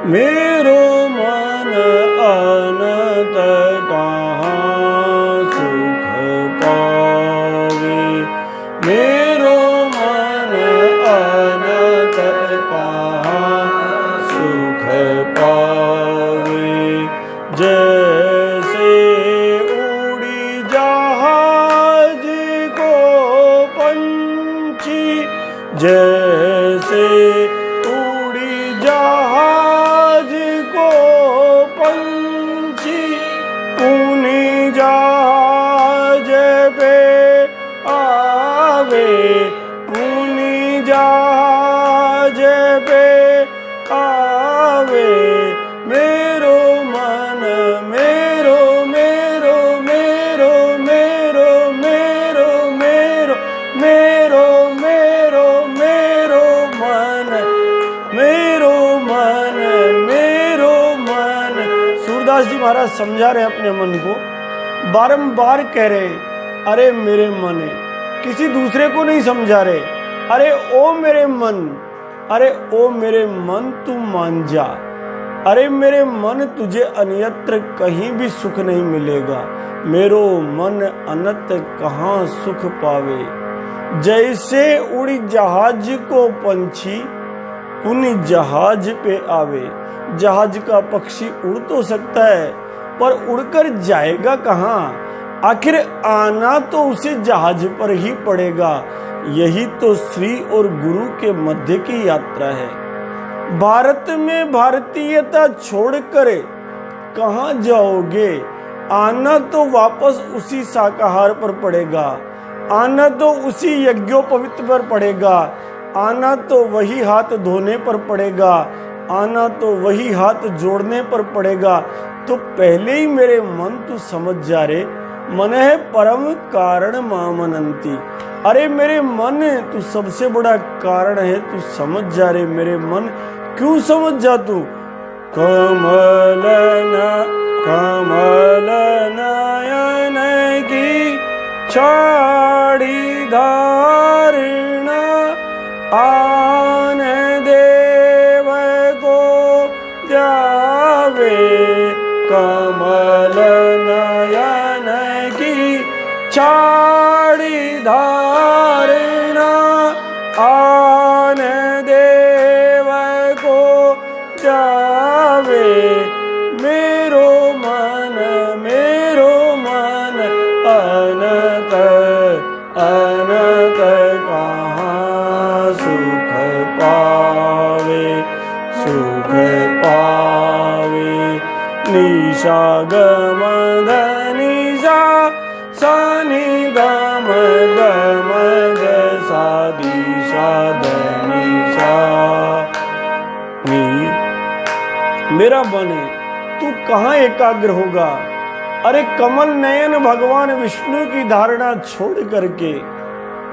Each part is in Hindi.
मेरो मन अनंत कहाँ सुख पावे, मेरो मन अनंत कहाँ सुख पावे। जैसे उड़ी जहाज को पंछी, जैसे उड़ी जहाज को पंछी, उन्हीं जहाज पे आवे, उन्हीं जहाज पे आवे। मेरो मन मेरो मेरो मेरो मेरो मेरो मेरो मेरो मेरो मेरो मन मेरो मन मेरो मन। सूरदास जी महाराज समझा रहे अपने मन को, बारंबार कह रहे अरे मेरे मन, किसी दूसरे को नहीं समझा रहे। अरे ओ मेरे मन, अरे ओ मेरे मन तू मान जा। अरे मेरे मन तुझे अन्यत्र कहीं भी सुख नहीं मिलेगा। मेरो मन अनंत कहाँ सुख पावे। जैसे उड़ी जहाज को पंछी, उन जहाज पे आवे। जहाज का पक्षी उड़ तो सकता है पर उड़कर जाएगा कहाँ। आखिर आना तो उसे जहाज पर ही पड़ेगा। यही तो श्री और गुरु के मध्य की यात्रा है। भारत में भारतीयता छोड़कर कहाँ जाओगे। आना तो वापस उसी शाकाहार पर पड़ेगा, आना तो उसी यज्ञोपवीत पर पड़ेगा, आना तो वही हाथ धोने पर पड़ेगा, आना तो वही हाथ जोड़ने पर पड़ेगा। तो पहले ही मेरे मन तू समझ जा रे, मन है परम कारण मामनंती। अरे मेरे मन तू सबसे बड़ा कारण है, तू समझ जा रे मेरे मन। क्यों समझ जा तू। कमल नयन की छाड़ी धारणा, आन देव को ध्यान कमल नयन की छाड़ी धारणा आन देव को जावे मेरो मन अनंत अनंत कहाँ सुख पावे निशा गम धनिशा सानि गम गम ग सादिशा धनिशा। मेरा मन है, तू कहाँ एकाग्र होगा? अरे कमल नयन भगवान विष्णु की धारणा छोड़ करके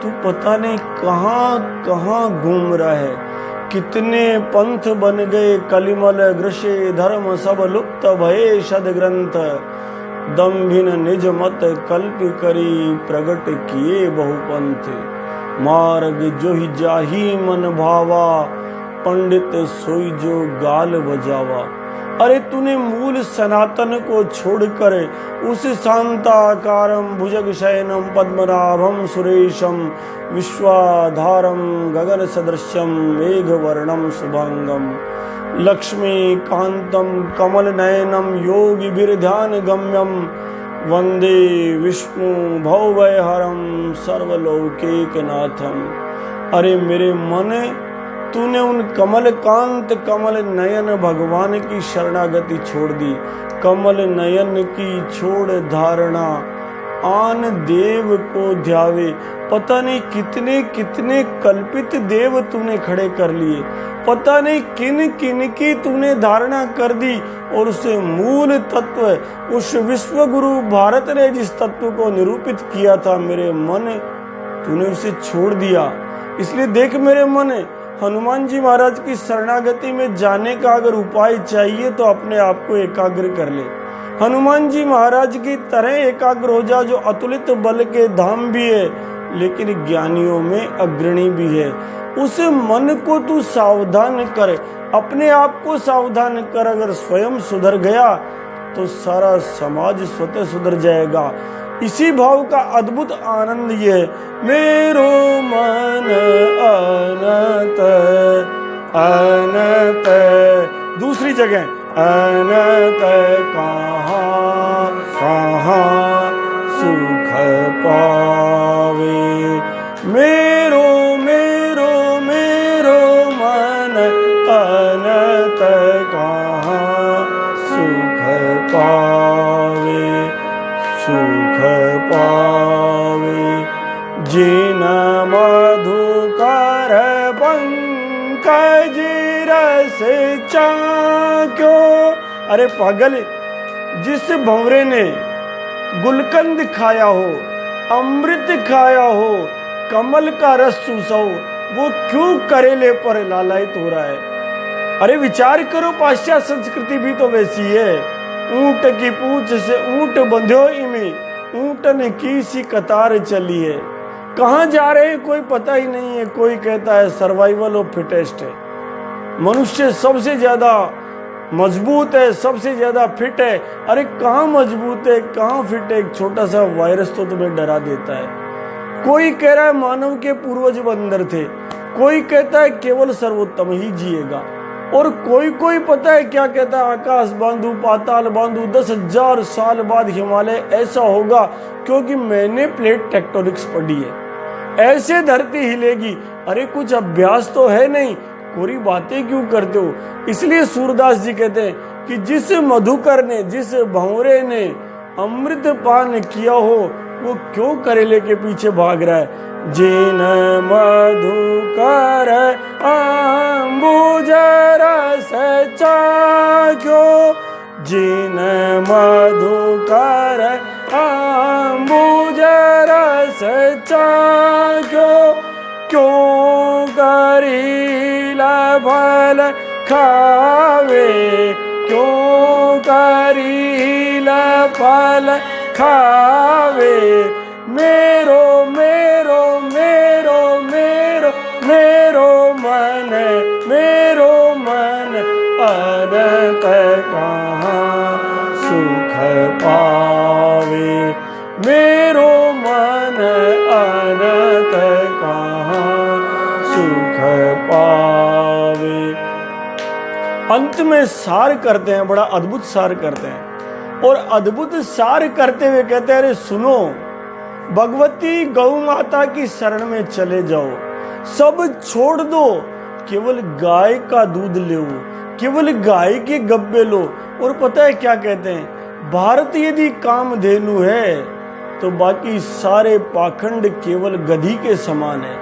तू पता नहीं कहाँ कहाँ घूम रहा है। कितने पंथ बन गए कलिमल ग्रसे धर्म सब लुप्त भये सदग्रंथ दम्भिन निज मत कल्प करी प्रगट किए बहुपंथ मार्ग जो ही जाही मन भावा पंडित सोई जो गाल बजावा। अरे तूने मूल सनातन को छोड़कर उस शांताकारम भुजग शयनम पद्मनाभम सुरेशम विश्वाधारम गगन सदृश्यम मेघवर्णम शुभांगम लक्ष्मी कांतम कमल नयनम योगी ध्यान गम्यम वंदे विष्णु भवभयहरम सर्वलोकैकनाथम। अरे मेरे मन, तूने उन कमल कांत कमल नयन भगवान की शरणागति छोड़ दी। कमल नयन की छोड़ धारणा आन देव को ध्यावे। पता नहीं कितने कितने कल्पित देव तूने खड़े कर लिए, पता नहीं किन किन की तूने धारणा कर दी। और उसे मूल तत्व, उस विश्व गुरु भारत ने जिस तत्व को निरूपित किया था मेरे मन, तूने उसे छोड़ दिया। इसलिए देख मेरे मन, हनुमान जी महाराज की शरणागति में जाने का अगर उपाय चाहिए तो अपने आप को एकाग्र कर ले। हनुमान जी महाराज की तरह एकाग्र हो जा, जो अतुलित बल के धाम भी है लेकिन ज्ञानियों में अग्रणी भी है। उस मन को तू सावधान कर, अपने आप को सावधान कर। अगर स्वयं सुधर गया तो सारा समाज स्वतः सुधर जाएगा। इसी भाव का अद्भुत आनंद ये है। मेरो मन अनंत अनंत, दूसरी जगह अनंत कहाँ कहाँ सुख पावे। मेरो मेरो मेरो मन अनंत कहाँ सुख पावे सुख पावे। जिन मधुकर पंकज रस चाख्यो। अरे पागल, जिस भंवरे ने गुलकंद खाया हो, अमृत खाया हो, कमल का रस चूसा हो, वो क्यों करेले पर लालायित हो रहा है? अरे विचार करो, पाश्चात्य संस्कृति भी तो वैसी है। ऊंट की पूंछ से ऊंट बंध्यो इमे, ऊंटन की सी कतार चली है। कहाँ जा रहे हैं कोई पता ही नहीं है। कोई कहता है सर्वाइवल ऑफ फिटेस्ट है, मनुष्य सबसे ज्यादा मजबूत है, सबसे ज्यादा फिट है। अरे कहाँ मजबूत है, कहाँ फिट है? एक छोटा सा वायरस तो तुम्हें डरा देता है। कोई कह रहा है मानव के पूर्वज बंदर थे, कोई कहता है केवल सर्वोत्तम ही जिएगा, और कोई पता है क्या कहता है, आकाश बांधू पाताल बांधू 10,000 साल बाद हिमालय ऐसा होगा, क्योंकि मैंने प्लेट टेक्टोनिक्स पढ़ी है, ऐसे धरती हिलेगी। अरे कुछ अभ्यास तो है नहीं, कोरी बातें क्यों करते हो? इसलिए सूरदास जी कहते हैं कि जिस मधुकर ने, जिस भंवरे ने अमृत पान किया हो, वो क्यों करेले के पीछे भाग रहा है? जिन मधुकर अम्बुज रस चाख्यो, जिन मधुकर अम्बुज रस चाख्यो, क्यों करीला फल खावे, क्यों करीला फल खावे। मेरो मेरो मेरो मेरो मेरो मन अनंत का पावे, मेरो मन अनंत कहाँ सुख पावे। अंत में सार करते हैं, बड़ा अद्भुत सार करते हैं, और अद्भुत सार करते हुए कहते हैं, अरे सुनो, भगवती गौ माता की शरण में चले जाओ, सब छोड़ दो, केवल गाय का दूध लो, केवल गाय के गब्बे लो। और पता है क्या कहते हैं, भारत यदि कामधेनु है तो बाकी सारे पाखंड केवल गधी के समान है।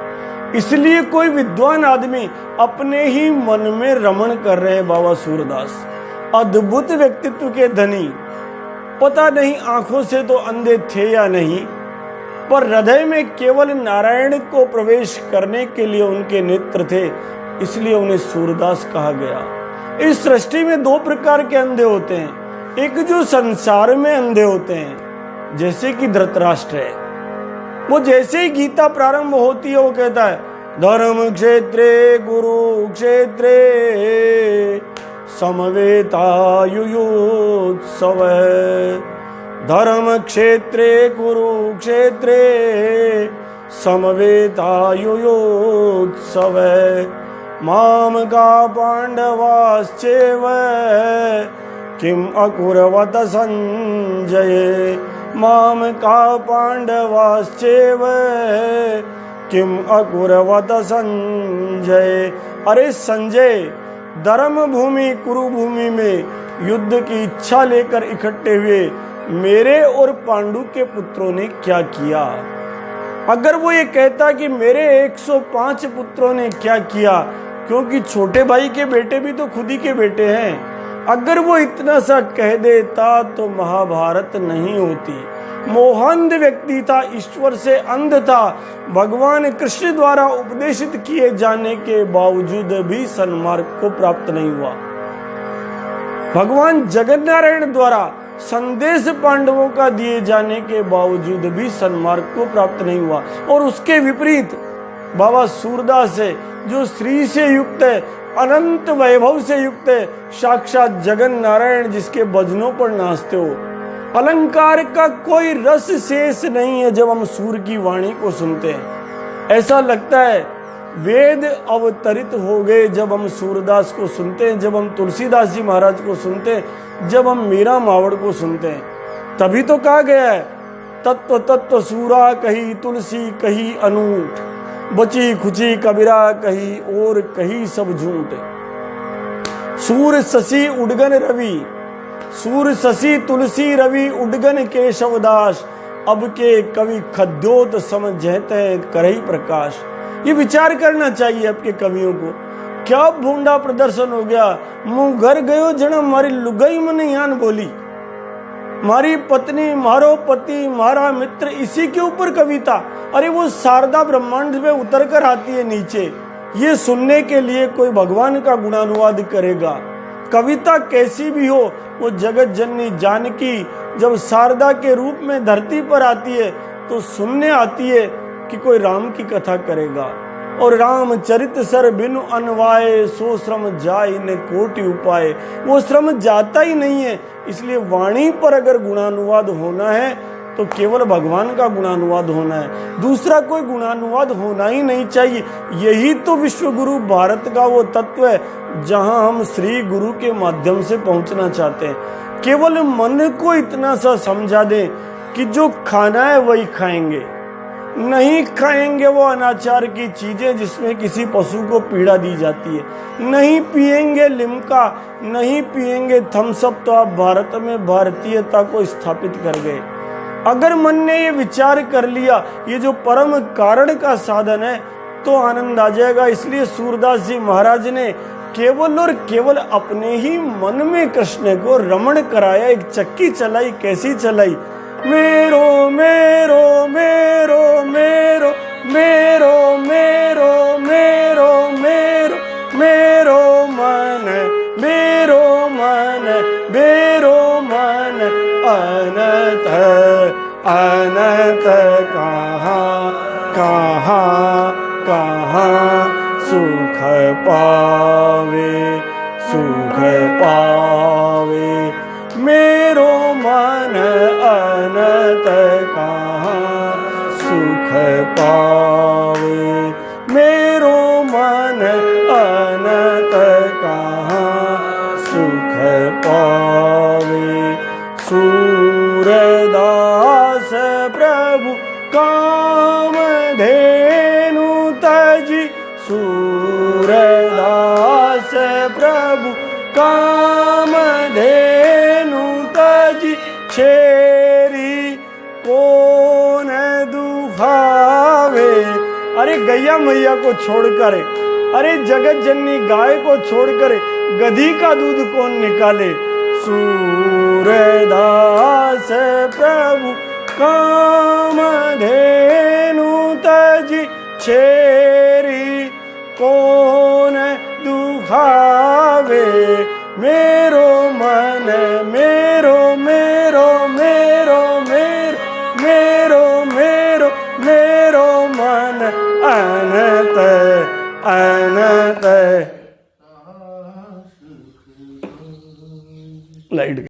इसलिए कोई विद्वान आदमी अपने ही मन में रमण कर रहे हैं बाबा सूरदास, अद्भुत व्यक्तित्व के धनी। पता नहीं आंखों से तो अंधे थे या नहीं, पर हृदय में केवल नारायण को प्रवेश करने के लिए उनके नेत्र थे, इसलिए उन्हें सूरदास कहा गया। इस सृष्टि में दो प्रकार के अंधे होते हैं, एक जो संसार में अंधे होते हैं, जैसे कि धृतराष्ट्र है। वो जैसे ही गीता प्रारंभ होती है वो कहता है, धर्म क्षेत्रे कुरुक्षेत्रे समवेतायुयोत्सव, धर्म क्षेत्रे कुरुक्षेत्रे समवेतायुयोत्सव, माम का पांडवाश्चैव किम अकुर्वत संजय, माम का पांडवाश्चैव किम अकुर्वत संजय। अरे संजय, धर्म भूमि कुरुभूमि में युद्ध की इच्छा लेकर इकट्ठे हुए मेरे और पांडु के पुत्रों ने क्या किया। अगर वो ये कहता कि मेरे 105 पुत्रों ने क्या किया, क्योंकि छोटे भाई के बेटे भी तो खुद ही के बेटे हैं, अगर वो इतना सा कह देता तो महाभारत नहीं होती। मोहांध व्यक्ति था, ईश्वर से अंध था, भगवान कृष्ण द्वारा उपदेशित किए जाने के बावजूद भी सन्मार्ग को प्राप्त नहीं हुआ। भगवान जगन्नारायण द्वारा संदेश पांडवों का दिए जाने के बावजूद भी सन्मार्ग को प्राप्त नहीं हुआ। और उसके विपरीत बाबा सूरदास है, जो श्री से युक्त है, अनंत वैभव से युक्त है, साक्षात जगन नारायण जिसके भजनों पर नाचते हो। अलंकार का कोई रस शेष नहीं है जब हम सूर की वाणी को सुनते हैं। ऐसा लगता है वेद अवतरित हो गए जब हम सूरदास को सुनते हैं, जब हम तुलसीदास जी महाराज को सुनते हैं, जब हम मीरा मावड़ को सुनते हैं। तभी तो कहा गया है, तत्व तत्व सूरा कही तुलसी कही अनूठ, बची खुची कबीरा कही और कही सब झूठ। सूर शशि उडगन रवि, सूर शशि तुलसी रवि उडगन केशवदास, अब के कवि खद्योत समझते करही प्रकाश। ये विचार करना चाहिए आपके कवियों को। क्या भूंडा प्रदर्शन हो गया, मुंह घर गयो जना मारी लुगाई मन यान बोली, मारी पत्नी मारो पति मारा मित्र, इसी के ऊपर कविता। अरे वो शारदा ब्रह्मांड में उतर कर आती है नीचे, ये सुनने के लिए कोई भगवान का गुणानुवाद करेगा। कविता कैसी भी हो, वो जगत जननी जानकी जब शारदा के रूप में धरती पर आती है तो सुनने आती है कि कोई राम की कथा करेगा। और रामचरित सर बिनु अनवाए, सो श्रम जाय न कोटि उपाय। वो श्रम जाता ही नहीं है। इसलिए वाणी पर अगर गुणानुवाद होना है तो केवल भगवान का गुणानुवाद होना है, दूसरा कोई गुणानुवाद होना ही नहीं चाहिए। यही तो विश्व गुरु भारत का वो तत्व है जहां हम श्री गुरु के माध्यम से पहुंचना चाहते हैं। केवल मन को इतना सा समझा दें कि जो खाना है वही खाएंगे, नहीं खाएंगे वो अनाचार की चीजें जिसमें किसी पशु को पीड़ा दी जाती है, नहीं पिएंगे लिम्का, नहीं पिएंगे थम्सअप, तो आप भारत में भारतीयता को स्थापित कर गए। अगर मन ने ये विचार कर लिया ये जो परम कारण का साधन है तो आनंद आ जाएगा। इसलिए सूरदास जी महाराज ने केवल और केवल अपने ही मन में कृष्ण को रमण कराया, एक चक्की चलाई। कैसी चलाई? मेरो मेरो मेरो मेरो मेरो मेरो मेरो मेरो मेरो मन मेरो मन मेरो मन अनंत अनंत कहाँ कहाँ कहाँ सुख पावे सुख पावे मेरो मन पावे। मेरो मन अनंत कहाँ सुख पावे। सूरदास प्रभु कामधेनु तजी। सूरदास प्रभु कामधेनु तजी। छेरी कौन दुखावे। अरे गैया मैया को छोड़कर, अरे जगत जननी गाय को छोड़कर गधी का दूध कौन निकाले। सूरदास प्रभु कामधेनु तजी। छेरी कौन दुखावे। मेरो मन मेरो मेरो मेरो मेरो मेरो मेरो मेरो मन अनंत अनंत। लाइट